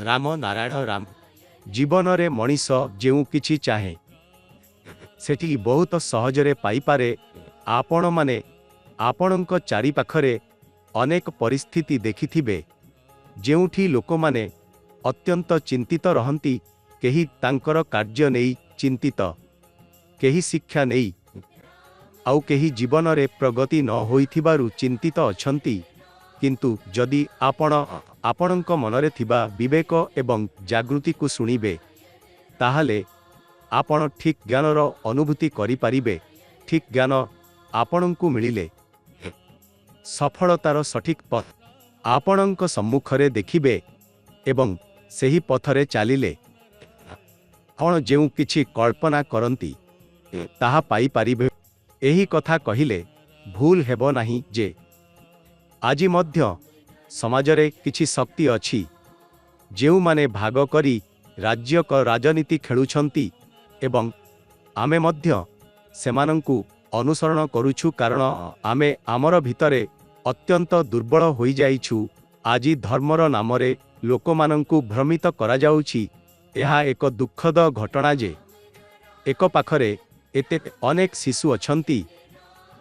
राम नारायण राम जीवन रे मनीष जेउ किछि चाहे सेठी बहुत सहजरे पाइपारे। आपण माने आपणक चारि पाखरे अनेक परिस्थिति देखिथिबे जेउठी लोक माने अत्यंत चिंतित रहंती, केही तांकर कार्य नेई चिंतित, केही शिक्षा नेई, आउ केही जीवन रे प्रगति न होइथिबारु चिंतित अछंती। किंतु जदि आपणक मनरे थिबा विवेक एवं जागृति को सुनिबे ताहाले आपण ठीक ज्ञानर अनुभूति करि पारिबे। ठीक ज्ञान आपणंकु मिलिले सफलतार सठिक पथ आपणंक सम्मुखरे देखिबे एवं सेही पथरे चालिले आपण जेउ किछि कल्पना करंती ताहा पाई पारिबे। एही कथा कहिले भूल हेबो नाही जे आजि मध्य समाजरे किछि शक्ति अछि जेउ माने भाग करी राज्य राजनीति खेलुछंती एवं आमे मध्य सेमानंकु अनुसरण करूछु, कारण आमे आमर भितरे अत्यंत दुर्बल होई जाइछु। आजि धर्मर नामरे लोकमानंकु भ्रमित करा जाउछि। एहा एक दुःखद घटना जे एक पाखरे एते अनेक शिशु अछंती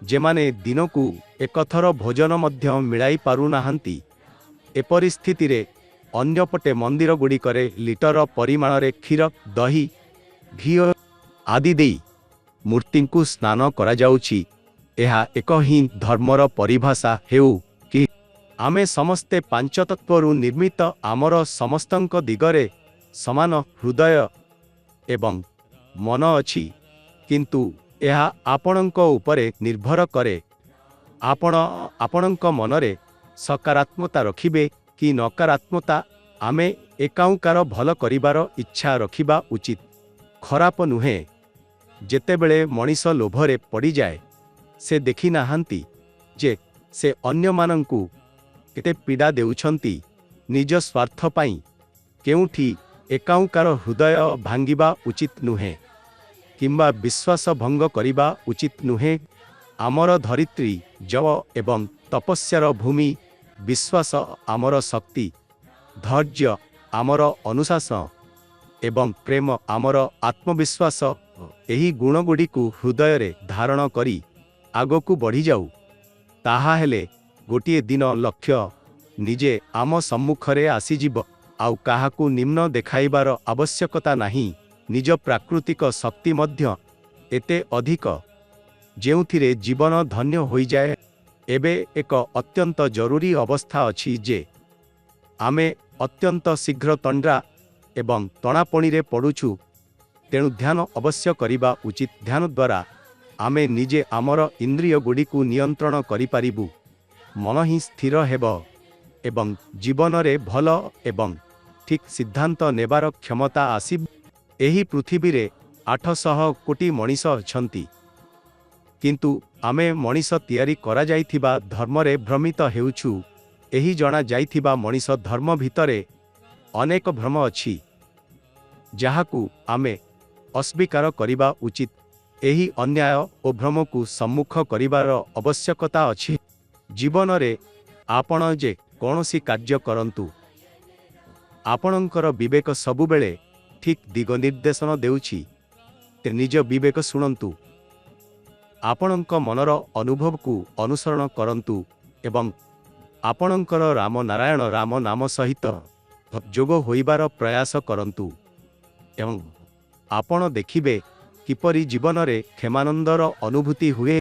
जेमाने दिनकु एकथर भोजन मध्य मिलाई पारु नाहंती। ए परिस्थिति रे अन्यपटे मंदिर गुड़िकरे लिटर परिमाण रे क्षीर दही घी आदि देई मूर्तिंकु स्नान करा जाउछि। एहा एक ही धर्मर परिभाषा हेउ कि आमे समस्ते पांच तत्वरु निर्मित आमर समस्तंक दिगरे समान हृदय एवं मन अछि, किंतु एहा आपणंक उपरे निर्भर करे। आपणंक मनरे सकारात्मकता रखिबे कि नकारात्मकता। आमे एकाउकार भल करिबार इच्छा रखिबा उचित, खराप नुहे। जेतेबेले मनीष लोभरे पड़ी जाए से देखि नाहांती जे से अन्य मानंकु केते पीड़ा देउछंती निज स्वार्थ पाई। केउठी एकाउकार हृदय भांगिबा उचित नुहे किंबा विश्वास भंग करिबा उचित नुहे। आमर धरित्री जव एवं तपस्यार भूमि, विश्वास आमर शक्ति, धैर्य आमर अनुशासन एवं प्रेम आमर आत्मविश्वास। एही गुणगुड़ी को हृदय रे धारण करी आगकू बढ़ी जाऊ, ताहा हेले गोटिए दिन लक्ष्य निजे आम सम्मुखरे आसीजिब। आउ काहाकू निम्न देखाइबार आवश्यकता नाही। निज प्राकृतिक शक्ति मध्य एते अधिक जेउथिरे जीवन धन्य होई जाए। एबे एक अत्यंत जरूरी अवस्था अछि जे आमे अत्यंत शीघ्र तंड्रा एवं तणापणी रे पड़ुछु। तेणु ध्यान अवश्य करिबा उचित। ध्यान द्वारा आमे निजे आमर इंद्रिय गुड़ी को नियंत्रण करि पारिबु। मन ही स्थिर हेब एवं जीवन रे भल एवं ठीक सिद्धांत नेबार क्षमता आसिब। एही पृथ्वी रे 800 कोटी मनीष अछंती, किंतु आमे मनीष तियारी करा जाइथिबा धर्म रे भ्रमित हेउछु। एही जणा जाइथिबा मनीष धर्म भितरे अनेक भ्रम अछि जाहाकू आमे अस्वीकार करिबा उचित। एही अन्याय ओ भ्रम को सम्मुख करिबार आवश्यकता अछि। जीवन रे आपण जे कोनोसी कार्य करंतु आपणंकर विवेक सबुबेले ठीक दिग निर्देशन देउछि। ते निज विवेक सुनंतु, आपणंक मनर अनुभव को अनुसरण करंतु एवं आपणंकर राम नारायण राम नाम सहित जोग होइबार प्रयास करंतु एवं आपण देखिबे किपरि जीवन रे क्षेमानंदर अनुभूति हुए।